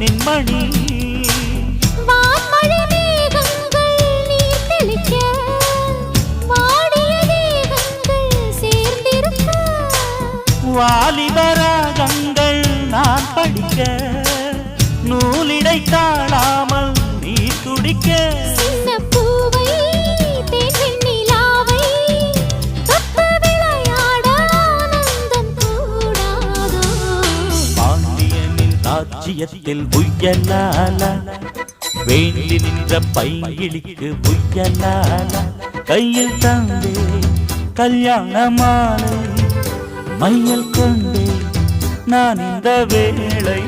மின்மணி வான்மழை மேகங்கள் நீர் தெளிக்க வாடிய தேகங்கள் சேர்ந்திருக்க வாலிபராகங்கள் நான் படிக்க நூலிடை தாழாமல் நீ துடிக்க சின்ன பூவை தேன் நிலாவை தொட்டு விளையாட ஆனந்தம் கூடாதோ பாண்டியனின் ராஜ்யத்தில் புயலால வேண்டி நின்ற பைங்கிளிக்கு புயலால கையில் தந்தே கல்யாண மாலை மையல் கொண்டே நான் இந்த வேளை